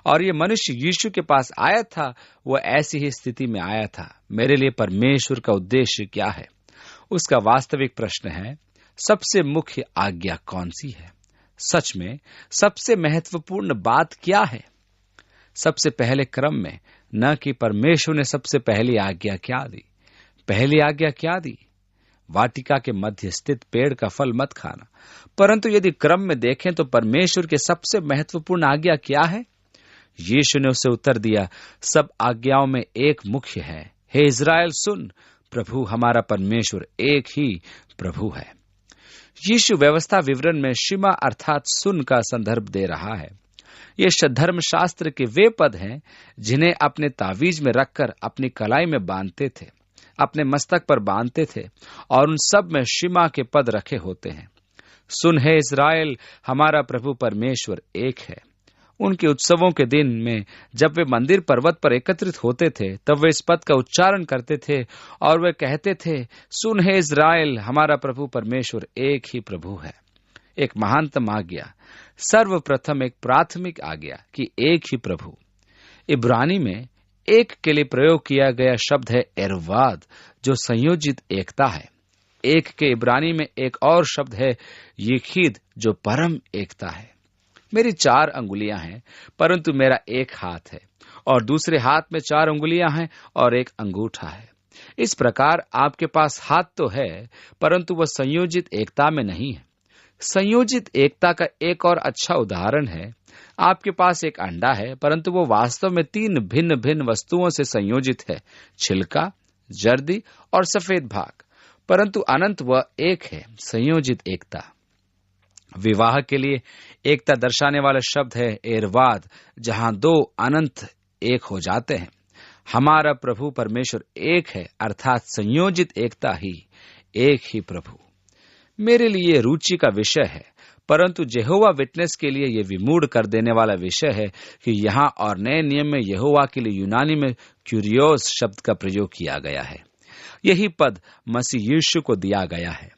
और ये मनुष्य यीशु के पास आया था, वह ऐसी ही स्थिति में आया था। मेरे लिए परमेश्वर का उद्देश्य क्या है? उसका वास्तविक प्रश्न है, सबसे मुख्य आज्ञा कौन सी है? सच में सबसे महत्वपूर्ण बात क्या है? सबसे पहले क्रम में न कि परमेश्वर ने सबसे पहली आज्ञा क्या दी। पहली आज्ञा क्या दी? वाटिका के मध्य स्थित पेड़ का फल मत खाना। परंतु यदि क्रम में देखें तो परमेश्वर के सबसे महत्वपूर्ण आज्ञा क्या है? यीशु ने उसे उत्तर दिया, सब आज्ञाओं में एक मुख्य है, हे इज़राइल सुन, प्रभु हमारा परमेश्वर एक ही प्रभु है। यीशु व्यवस्था विवरण में शिमा अर्थात सुन का संदर्भ दे रहा है। ये धर्मशास्त्र के वे पद हैं जिन्हें अपने तावीज में रखकर अपनी कलाई में बांधते थे, अपने मस्तक पर बांधते थे, और उन सब में शिमा के पद रखे होते हैं। सुन हे इज़राइल, हमारा प्रभु परमेश्वर एक है। उनके उत्सवों के दिन में जब वे मंदिर पर्वत पर एकत्रित होते थे, तब वे इस पद का उच्चारण करते थे और वे कहते थे, सुन हे इज़राइल, हमारा प्रभु परमेश्वर एक ही प्रभु है। एक महानतम आज्ञा, सर्वप्रथम एक प्राथमिक आज्ञा कि एक ही प्रभु। इब्रानी में एक के लिए प्रयोग किया गया शब्द है एरवाद, जो संयोजित एकता है। एक के इब्रानी में एक और शब्द है यखीद, जो परम एकता है। मेरी 4 अंगुलियां हैं, परंतु मेरा एक हाथ है, और दूसरे हाथ में 4 अंगुलियां हैं और एक अंगूठा है। इस प्रकार आपके पास हाथ तो है, परंतु वह संयोजित एकता में नहीं है। संयोजित एकता का एक और अच्छा उदाहरण है, आपके पास एक अंडा है, परंतु वो वास्तव में 3 भिन्न भिन्न वस्तुओं से संयोजित है, छिलका, जर्दी और सफेद भाग, परंतु अनंत वह एक है, संयोजित एकता। विवाह के लिए एकता दर्शाने वाला शब्द है एरवाद, जहां 2 अनंत एक हो जाते हैं। हमारा प्रभु परमेश्वर एक है, अर्थात संयोजित एकता ही, एक ही प्रभु। मेरे लिए रुचि का विषय है, परंतु यहोवा विटनेस के लिए यह विमूढ़ कर देने वाला विषय है कि यहाँ और नए नियम में यहोवा के लिए यूनानी में क्यूरियोस शब्द का प्रयोग किया गया है। यही पद मसीह यीशु को दिया गया है।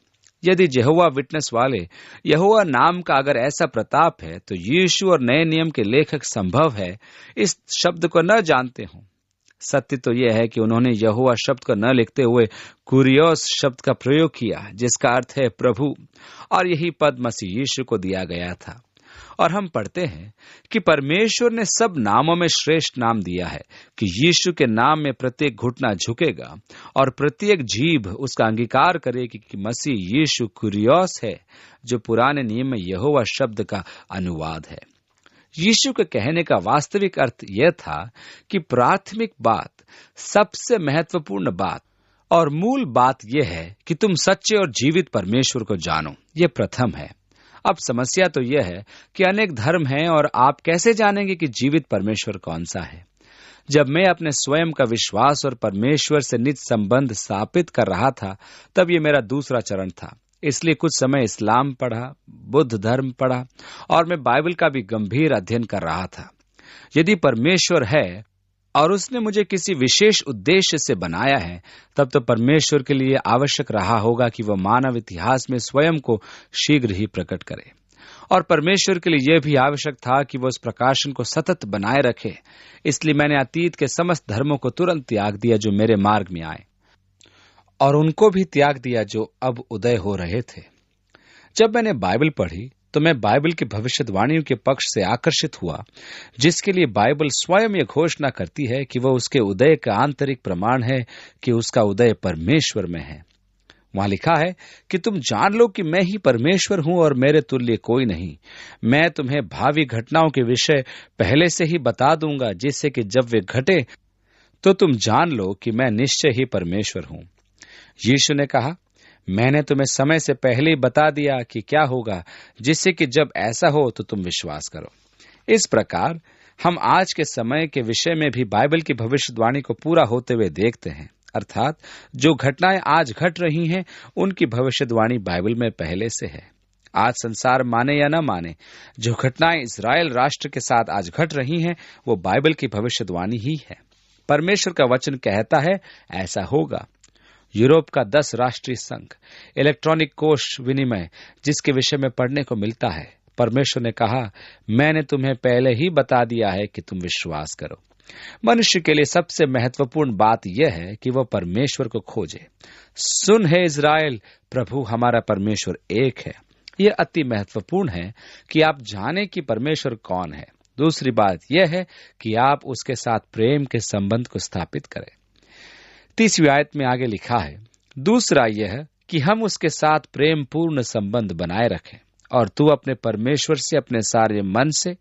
यदि यहोवा विटनेस वाले यहोवा नाम का अगर ऐसा प्रताप है, तो यीशु और नए नियम के लेखक संभव है इस शब्द को न जानते हों। सत्य तो यह है कि उन्होंने यहोवा शब्द को न लिखते हुए कुरियोस शब्द का प्रयोग किया, जिसका अर्थ है प्रभु, और यही पद मसीह यीशु को दिया गया था। और हम पढ़ते हैं कि परमेश्वर ने सब नामों में श्रेष्ठ नाम दिया है कि यीशु के नाम में प्रत्येक घुटना झुकेगा और प्रत्येक जीभ उसका अंगीकार करेगी कि मसीह यीशु कुरियोस है, जो पुराने नियम में यहोवा शब्द का अनुवाद है। यीशु के कहने का वास्तविक अर्थ यह था कि प्राथमिक बात, सबसे महत्वपूर्ण बात और मूल बात यह है कि तुम सच्चे और जीवित परमेश्वर को जानो। यह प्रथम है। अब समस्या तो यह है कि अनेक धर्म हैं और आप कैसे जानेंगे कि जीवित परमेश्वर कौन सा है? जब मैं अपने स्वयं का विश्वास और परमेश्वर से निज संबंध स्थापित कर रहा था, तब यह मेरा दूसरा चरण था। इसलिए कुछ समय इस्लाम पढ़ा, बुद्ध धर्म पढ़ा और मैं बाइबल का भी गंभीर अध्ययन कर रहा था। यदि परमेश्वर है और उसने मुझे किसी विशेष उद्देश्य से बनाया है, तब तो परमेश्वर के लिए आवश्यक रहा होगा कि वह मानव इतिहास में स्वयं को शीघ्र ही प्रकट करे। और परमेश्वर के लिए यह भी आवश्यक था कि वह उस प्रकाशन को सतत बनाए रखे। इसलिए मैंने अतीत के समस्त धर्मों को तुरंत त्याग दिया जो मेरे मार्ग में आए, और उनको भी त्याग दिया जो अब उदय हो रहे थे। जब मैंने बाइबल पढ़ी तो मैं बाइबल की भविष्यवाणियों के पक्ष से आकर्षित हुआ, जिसके लिए बाइबल स्वयं यह घोषणा करती है कि वह उसके उदय का आंतरिक प्रमाण है कि उसका उदय परमेश्वर में है। वहां लिखा है कि तुम जान लो कि मैं ही परमेश्वर हूं और मेरे तुल्य कोई नहीं। मैं तुम्हें भावी घटनाओं के विषय पहले से ही बता दूंगा, जिससे कि जब वे घटे तो तुम जान लो कि मैं निश्चय ही परमेश्वर हूं। यीशु ने कहा, मैंने तुम्हें समय से पहले ही बता दिया कि क्या होगा, जिससे कि जब ऐसा हो तो तुम विश्वास करो। इस प्रकार हम आज के समय के विषय में भी बाइबल की भविष्यवाणी को पूरा होते हुए देखते हैं। अर्थात जो घटनाएं आज घट रही हैं, उनकी भविष्यवाणी बाइबल में पहले से है। आज संसार माने या न माने, जो घटनाएं इस्राएल राष्ट्र के साथ आज घट रही हैं, वो बाइबल की भविष्यवाणी ही है। परमेश्वर का वचन कहता है ऐसा होगा। यूरोप का 10 राष्ट्रीय संघ, इलेक्ट्रॉनिक कोष विनिमय, जिसके विषय में पढ़ने को मिलता है, परमेश्वर ने कहा, मैंने तुम्हें पहले ही बता दिया है कि तुम विश्वास करो। मनुष्य के लिए सबसे महत्वपूर्ण बात यह है कि वह परमेश्वर को खोजे। सुन है इज़राइल, प्रभु हमारा परमेश्वर एक है। यह अति महत्वपूर्ण है कि आप जाने कि परमेश्वर कौन है। दूसरी बात यह है कि आप उसके साथ प्रेम के संबंध को स्थापित करें। 30वीं आयत में आगे लिखा है, दूसरा यह कि हम उसके साथ प्रेम पूर्ण संबंध बनाए रखें, और तू अपने परमेश्वर से अपने सारे मन से,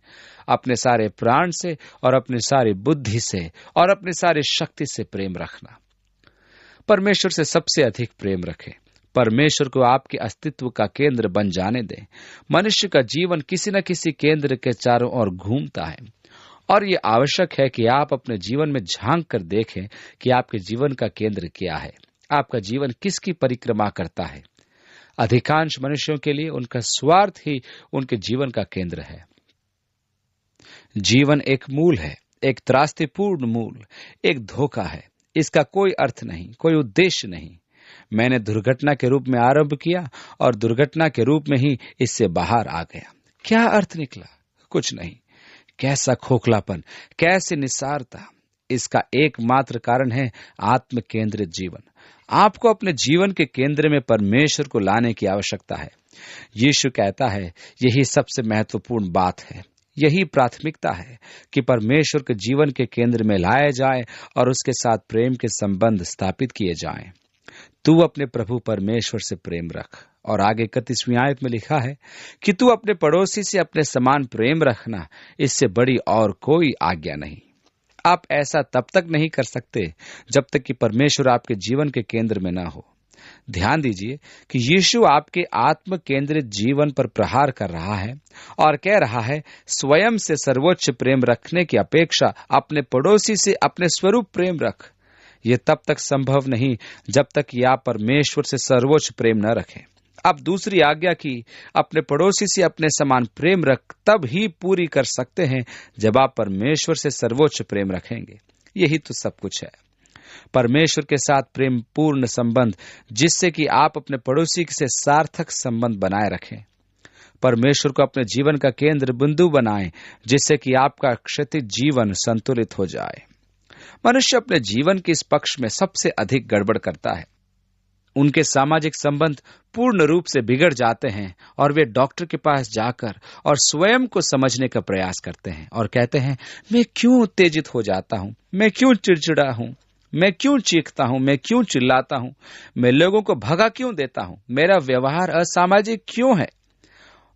अपने सारे प्राण से और अपनी सारी बुद्धि से और अपनी सारी शक्ति से प्रेम रखना। परमेश्वर से सबसे अधिक प्रेम रखें। परमेश्वर को आपके अस्तित्व का केंद्र बन जाने दें। मनुष्य का जीवन किसी न किसी केंद्र के चारों ओर घूमता है, और ये आवश्यक है कि आप अपने जीवन में झांक कर देखें कि आपके जीवन का केंद्र क्या है। आपका जीवन किसकी परिक्रमा करता है? अधिकांश मनुष्यों के लिए उनका स्वार्थ ही उनके जीवन का केंद्र है। जीवन एक मूल है, एक त्रासदीपूर्ण मूल, एक धोखा है। इसका कोई अर्थ नहीं, कोई उद्देश्य नहीं। मैंने दुर्घटना के रूप में आरंभ किया और दुर्घटना के रूप में ही इससे बाहर आ गया। क्या अर्थ निकला? कुछ नहीं। कैसा खोखलापन, कैसी निस्सारता। इसका एकमात्र कारण है आत्म केंद्रित जीवन। आपको अपने जीवन के केंद्र में परमेश्वर को लाने की आवश्यकता है। यीशु कहता है, यही सबसे महत्वपूर्ण बात है, यही प्राथमिकता है कि परमेश्वर के जीवन के केंद्र में लाया जाए और उसके साथ प्रेम के संबंध स्थापित किए जाएं। तू अपने प्रभु परमेश्वर से प्रेम रख। और आगे 31वीं आयत में लिखा है कि तू अपने पड़ोसी से अपने समान प्रेम रखना, इससे बड़ी और कोई आज्ञा नहीं। आप ऐसा तब तक नहीं कर सकते जब तक कि परमेश्वर आपके जीवन के केंद्र में ना हो। ध्यान दीजिए कि यीशु आपके आत्म केंद्रित जीवन पर प्रहार कर रहा है और कह रहा है, स्वयं से सर्वोच्च प्रेम रखने की अपेक्षा अपने पड़ोसी से अपने स्वरूप प्रेम रख। ये तब तक संभव नहीं जब तक कि आप परमेश्वर से सर्वोच्च प्रेम न रखें। अब दूसरी आज्ञा की अपने पड़ोसी से अपने समान प्रेम रख तब ही पूरी कर सकते हैं जब आप परमेश्वर से सर्वोच्च प्रेम रखेंगे। यही तो सब कुछ है। परमेश्वर के साथ प्रेम पूर्ण संबंध, जिससे कि आप अपने पड़ोसी से सार्थक संबंध बनाए रखें। परमेश्वर को अपने जीवन का केंद्र बिंदु बनाएं, जिससे कि आपका क्षितिज जीवन संतुलित हो जाए। मनुष्य अपने जीवन के इस पक्ष में सबसे अधिक गड़बड़ करता है। उनके सामाजिक संबंध पूर्ण रूप से बिगड़ जाते हैं और वे डॉक्टर के पास जाकर और स्वयं को समझने का प्रयास करते हैं और कहते हैं, मैं क्यों उत्तेजित हो जाता हूं, मैं क्यों चिड़चिड़ा हूं, मैं क्यों चीखता हूं, मैं क्यों चिल्लाता हूं, मैं लोगों को भगा क्यों देता हूं, मेरा व्यवहार असामाजिक क्यों है।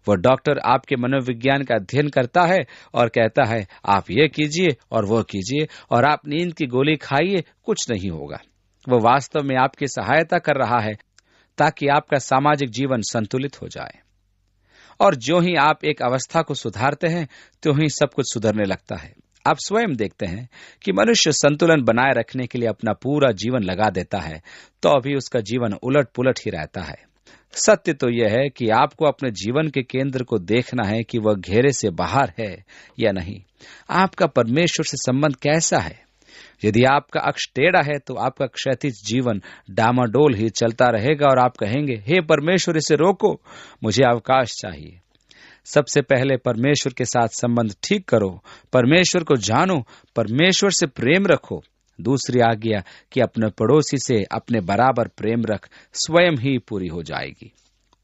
वो डॉक्टर आपके मनोविज्ञान का अध्ययन करता है और कहता है, आप ये कीजिए और वो कीजिए और आप नींद की गोली खाइए, कुछ नहीं होगा। वो वास्तव में आपकी सहायता कर रहा है ताकि आपका सामाजिक जीवन संतुलित हो जाए। और जो ही आप एक अवस्था को सुधारते हैं, तो ही सब कुछ सुधरने लगता है। आप स्वयं देखते हैं कि मनुष्य संतुलन बनाए रखने के लिए अपना पूरा जीवन लगा देता है, तो अभी उसका जीवन उलट पुलट ही रहता है। सत्य तो यह है कि आपको अपने जीवन के केंद्र को देखना है कि वह घेरे से बाहर है या नहीं। आपका परमेश्वर से संबंध कैसा है? यदि आपका अक्ष टेढ़ा है तो आपका क्षैतिज जीवन डामाडोल ही चलता रहेगा और आप कहेंगे, हे परमेश्वर, इसे रोको, मुझे अवकाश चाहिए। सबसे पहले परमेश्वर के साथ संबंध ठीक करो, परमेश्वर को जानो, परमेश्वर से प्रेम रखो। दूसरी आज्ञा कि अपने पड़ोसी से अपने बराबर प्रेम रख, स्वयं ही पूरी हो जाएगी।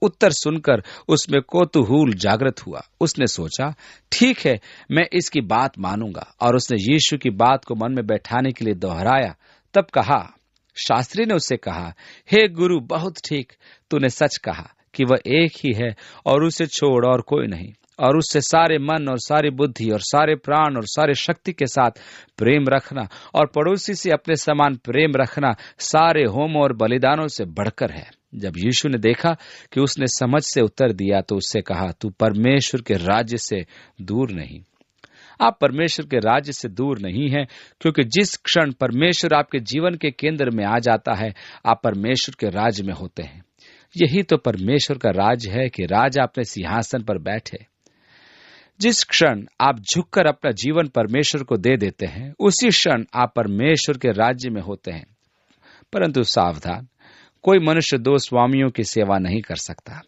उत्तर सुनकर उसमें कौतूहल जागृत हुआ। उसने सोचा, ठीक है, मैं इसकी बात मानूंगा। और उसने यीशु की बात को मन में बैठाने के लिए दोहराया। तब कहा, शास्त्री ने उससे कहा, हे गुरु, बहुत ठीक, तूने सच कहा कि वह एक ही है और उसे छोड़ और कोई नहीं, और उससे सारे मन और सारी बुद्धि और सारे प्राण और सारे शक्ति के साथ प्रेम रखना और पड़ोसी से अपने समान प्रेम रखना सारे होम और बलिदानों से बढ़कर है। जब यीशु ने देखा कि उसने समझ से उत्तर दिया, तो उससे कहा, तू परमेश्वर के राज्य से दूर नहीं। आप परमेश्वर के राज्य से दूर नहीं हैं, क्योंकि जिस क्षण परमेश्वर आपके जीवन के केंद्र में आ जाता है, आप परमेश्वर के राज्य में होते हैं। यही तो परमेश्वर का राज्य है कि राजा अपने सिंहासन पर बैठे। जिस क्षण आप झुककर अपना जीवन परमेश्वर को दे देते हैं, उसी क्षण आप परमेश्वर के राज्य में होते हैं। परंतु सावधान, कोई मनुष्य दो स्वामियों की सेवा नहीं कर सकता।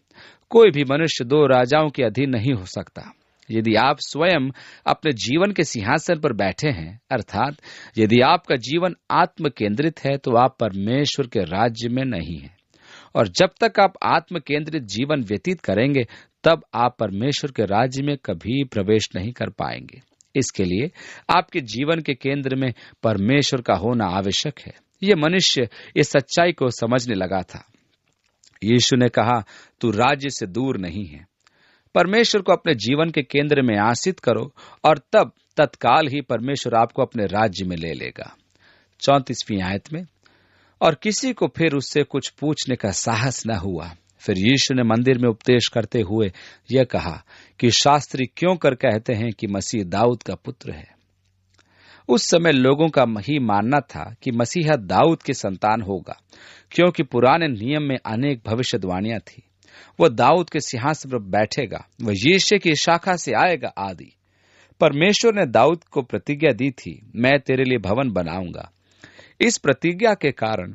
कोई भी मनुष्य दो राजाओं के अधीन नहीं हो सकता। यदि आप स्वयं अपने जीवन के सिंहासन पर बैठे हैं, अर्थात यदि आपका जीवन आत्म केंद्रित है, तो आप परमेश्वर के राज्य में नहीं हैं। और जब तक आप आत्म केंद्रित जीवन व्यतीत करेंगे, तब आप परमेश्वर के राज्य में कभी प्रवेश नहीं कर पाएंगे। इसके लिए आपके जीवन के केंद्र में परमेश्वर का होना आवश्यक है। यह मनुष्य इस सच्चाई को समझने लगा था। यीशु ने कहा, तू राज्य से दूर नहीं है। परमेश्वर को अपने जीवन के केंद्र में आसीत करो और तब तत्काल ही परमेश्वर आपको अपने राज्य में ले लेगा। 34वीं आयत में, और किसी को फिर उससे कुछ पूछने का साहस न हुआ। फिर यीशु ने मंदिर में उपदेश करते हुए यह कहा कि शास्त्री क्यों कर कहते हैं कि मसीह दाऊद का पुत्र है। उस समय लोगों का ही मानना था कि मसीहा दाऊद की संतान होगा, क्योंकि पुराने नियम में अनेक भविष्यवाणियां थी। वह दाऊद के सिंहासन पर बैठेगा, वह यिशै की शाखा से आएगा आदि। परमेश्वर ने दाऊद को प्रतिज्ञा दी थी, मैं तेरे लिए भवन बनाऊंगा। इस प्रतिज्ञा के कारण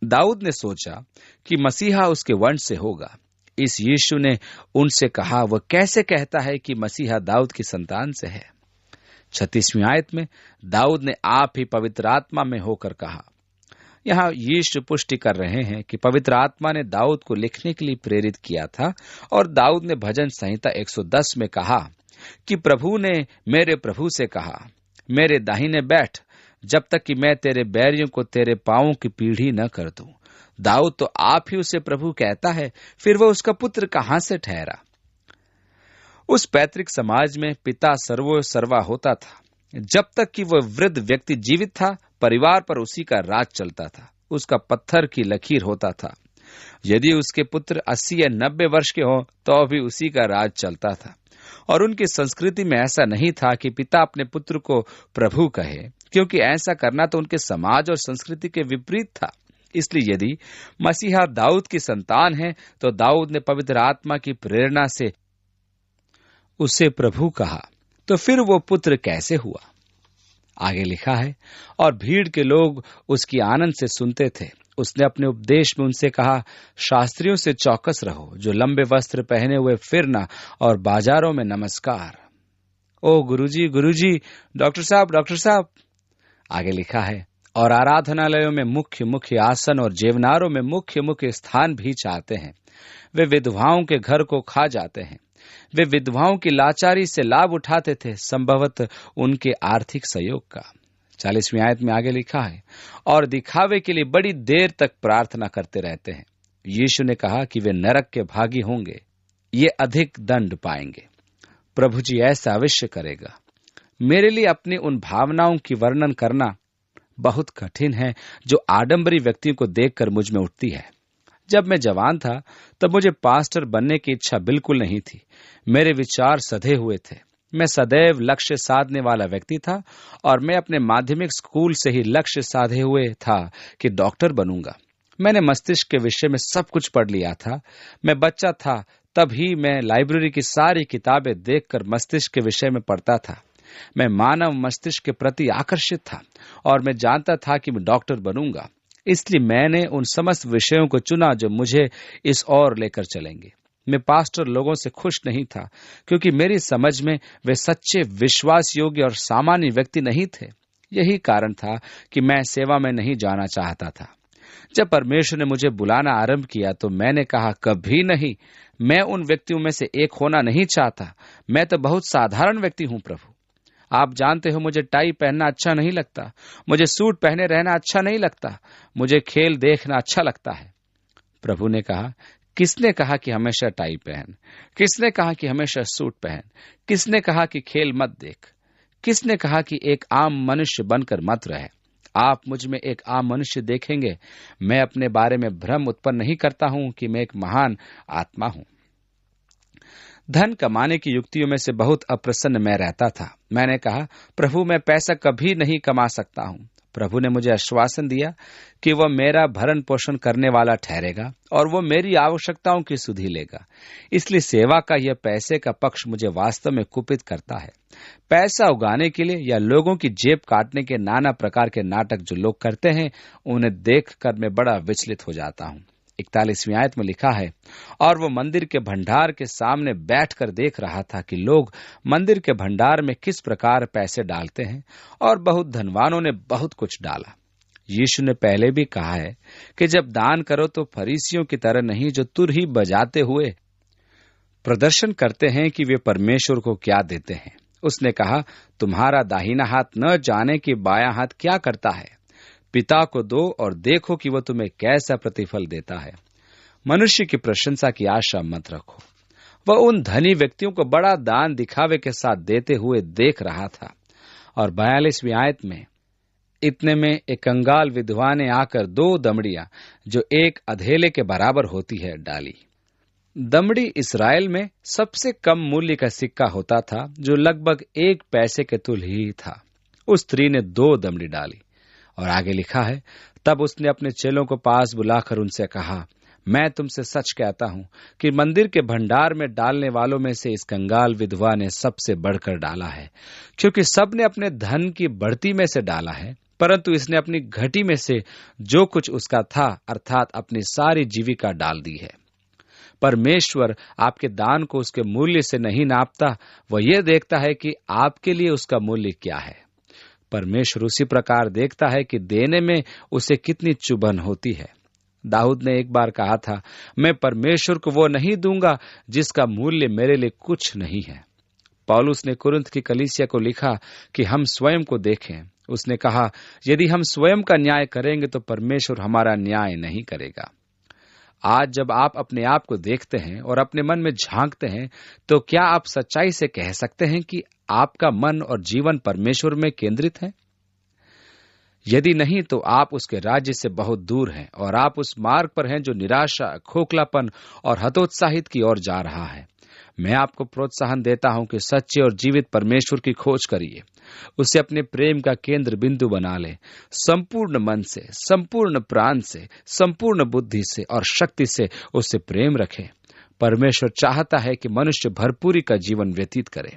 दाऊद ने सोचा कि मसीहा उसके वंश से होगा। इस यीशु ने उनसे कहा, वह कैसे कहता है कि मसीहा दाऊद की संतान से है। 36वीं आयत में दाऊद ने आप ही पवित्र आत्मा में होकर कहा। यहाँ यीशु पुष्टि कर रहे हैं कि पवित्र आत्मा ने दाऊद को लिखने के लिए प्रेरित किया था। और दाऊद ने भजन संहिता 110 में कहा कि प्रभु ने मेरे प्रभु से कहा, मेरे दाहिने बैठ, जब तक कि मैं तेरे बैरियों को तेरे पांवों की पीढ़ी न कर दूं। दाऊद तो आप ही उसे प्रभु कहता है, फिर वह उसका पुत्र कहां से ठहरा। उस पैतृक समाज में पिता सर्वो सर्वा होता था। जब तक कि वह वृद्ध व्यक्ति जीवित था, परिवार पर उसी का राज चलता था, उसका पत्थर की लकीर होता था। यदि उसके पुत्र 80 या 90 वर्ष के हों, तो भी उसी का राज चलता था। और उनकी संस्कृति में ऐसा नहीं था कि पिता अपने पुत्र को प्रभु कहे, क्योंकि ऐसा करना तो उनके समाज और संस्कृति के विपरीत था। इसलिए यदि मसीहा दाऊद की संतान है, तो दाऊद ने पवित्र आत्मा की प्रेरणा से उसे प्रभु कहा, तो फिर वो पुत्र कैसे हुआ। आगे लिखा है, और भीड़ के लोग उसकी आनंद से सुनते थे। उसने अपने उपदेश में उनसे कहा, शास्त्रियों से चौकस रहो, जो लंबे वस्त्र पहने हुए फिरना और बाजारों में नमस्कार। ओ गुरुजी, गुरुजी, डॉक्टर साहब। आगे लिखा है, और आराधनालयों में मुख्य मुख्य आसन और जेवनारों में मुख्य मुख्य स्थान भी चाहते हैं। वे विधवाओं के घर को खा जाते हैं। वे विधवाओं की लाचारी से लाभ उठाते थे, संभवतः उनके आर्थिक सहयोग का। 40वीं आयत में आगे लिखा है, और दिखावे के लिए बड़ी देर तक प्रार्थना करते रहते हैं। यीशु ने कहा कि वे नरक के भागी होंगे, ये अधिक दंड पाएंगे। प्रभु जी ऐसा अवश्य करेगा। मेरे लिए अपनी उन भावनाओं की वर्णन करना बहुत कठिन है जो आडंबरी व्यक्तियों को देखकर मुझ में उठती है। जब मैं जवान था तब मुझे पास्टर बनने की इच्छा बिल्कुल नहीं थी। मेरे विचार सधे हुए थे। मैं सदैव लक्ष्य साधने वाला व्यक्ति था और मैं अपने माध्यमिक स्कूल से ही लक्ष्य साधे हुए था कि डॉक्टर बनूंगा। मैंने मस्तिष्क के विषय में सब कुछ पढ़ लिया था। मैं बच्चा था तब ही मैं लाइब्रेरी की सारी किताबें देखकर मस्तिष्क के विषय में पढ़ता था। मैं मानव मस्तिष्क के प्रति आकर्षित था और मैं जानता था कि मैं डॉक्टर बनूंगा। इसलिए मैंने उन समस्त विषयों को चुना जो मुझे इस ओर लेकर चलेंगे। मैं पास्टर लोगों से खुश नहीं था क्योंकि मेरी समझ में वे सच्चे, विश्वास योग्य और सामान्य व्यक्ति नहीं थे। यही कारण था कि मैं सेवा में नहीं जाना चाहता था। जब परमेश्वर ने मुझे बुलाना आरंभ किया तो मैंने कहा, कभी नहीं, मैं उन व्यक्तियों में से एक होना नहीं चाहता। मैं तो बहुत साधारण व्यक्ति हूं प्रभु। आप जानते हो मुझे टाई पहनना अच्छा नहीं लगता, मुझे सूट पहने रहना अच्छा नहीं लगता, मुझे खेल देखना अच्छा लगता है। प्रभु ने कहा, किसने कहा कि हमेशा टाई पहन? किसने कहा कि हमेशा सूट पहन? किसने कहा कि खेल मत देख? किसने कहा कि एक आम मनुष्य बनकर मत रहे? आप मुझ में एक आम मनुष्य देखेंगे। मैं अपने बारे में भ्रम उत्पन्न नहीं करता हूं कि मैं एक महान आत्मा हूं। धन कमाने की युक्तियों में से बहुत अप्रसन्न मैं रहता था। मैंने कहा, प्रभु मैं पैसा कभी नहीं कमा सकता हूं। प्रभु ने मुझे आश्वासन दिया कि वह मेरा भरण पोषण करने वाला ठहरेगा और वह मेरी आवश्यकताओं की सुधि लेगा। इसलिए सेवा का यह पैसे का पक्ष मुझे वास्तव में कुपित करता है। पैसा उगाने के लिए या लोगों की जेब काटने के नाना प्रकार के नाटक जो लोग करते हैं, उन्हें देखकर मैं बड़ा विचलित हो जाता हूं। 41वीं आयत में लिखा है, और वो मंदिर के भंडार के सामने बैठकर देख रहा था कि लोग मंदिर के भंडार में किस प्रकार पैसे डालते हैं, और बहुत धनवानों ने बहुत कुछ डाला। यीशु ने पहले भी कहा है कि जब दान करो तो फरीसियों की तरह नहीं, जो तुर ही बजाते हुए प्रदर्शन करते हैं कि वे परमेश्वर को क्या देते हैं। उसने कहा, तुम्हारा दाहिना हाथ न जाने कि बायां हाथ क्या करता है। पिता को दो और देखो कि वह तुम्हें कैसा प्रतिफल देता है। मनुष्य की प्रशंसा की आशा मत रखो। वह उन धनी व्यक्तियों को बड़ा दान दिखावे के साथ देते हुए देख रहा था। और 42वीं आयत में, इतने में एक कंगाल विधवा ने आकर 2 दमड़ियां जो एक अधेले के बराबर होती है डाली। दमड़ी इस्राएल में सबसे कम मूल्य का सिक्का होता था, जो लगभग 1 पैसे के तुल्य ही था। उस स्त्री ने 2 दमड़ी डाली। और आगे लिखा है, तब उसने अपने चेलों को पास बुलाकर उनसे कहा, मैं तुमसे सच कहता हूं कि मंदिर के भंडार में डालने वालों में से इस कंगाल विधवा ने सबसे बढ़कर डाला है, क्योंकि सब ने अपने धन की बढ़ती में से डाला है, परंतु इसने अपनी घटी में से जो कुछ उसका था, अर्थात अपनी सारी जीविका डाल दी है। परमेश्वर आपके दान को उसके मूल्य से नहीं नापता, वह यह देखता है कि आपके लिए उसका मूल्य क्या है। परमेश्वर उसी प्रकार देखता है कि देने में उसे कितनी चुभन होती है। दाऊद ने एक बार कहा था, मैं परमेश्वर को वो नहीं दूंगा जिसका मूल्य मेरे लिए कुछ नहीं है। पौलुस ने कुरिन्थ की कलीसिया को लिखा कि हम स्वयं को देखें। उसने कहा, यदि हम स्वयं का न्याय करेंगे तो परमेश्वर हमारा न्याय नहीं करेगा। आज जब आप अपने आप को देखते हैं और अपने मन में झांकते हैं, तो क्या आप सच्चाई से कह सकते हैं कि आपका मन और जीवन परमेश्वर में केंद्रित है? यदि नहीं तो आप उसके राज्य से बहुत दूर हैं और आप उस मार्ग पर हैं जो निराशा, खोखलापन और हतोत्साहित की ओर जा रहा है। मैं आपको प्रोत्साहन देता हूं कि सच्चे और जीवित परमेश्वर की खोज करिए, उसे अपने प्रेम का केंद्र बिंदु बना ले। संपूर्ण मन से, संपूर्ण प्राण से, संपूर्ण बुद्धि से और शक्ति से उससे प्रेम रखें। परमेश्वर चाहता है कि मनुष्य भरपूरी का जीवन व्यतीत करे।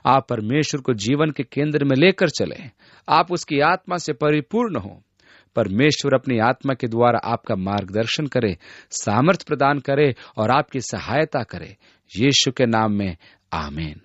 आप परमेश्वर को जीवन के केंद्र में लेकर चलें। आप उसकी आत्मा से परिपूर्ण हो। परमेश्वर अपनी आत्मा के द्वारा आपका मार्गदर्शन करे, सामर्थ प्रदान करे और आपकी सहायता करे। यीशु के नाम में आमीन।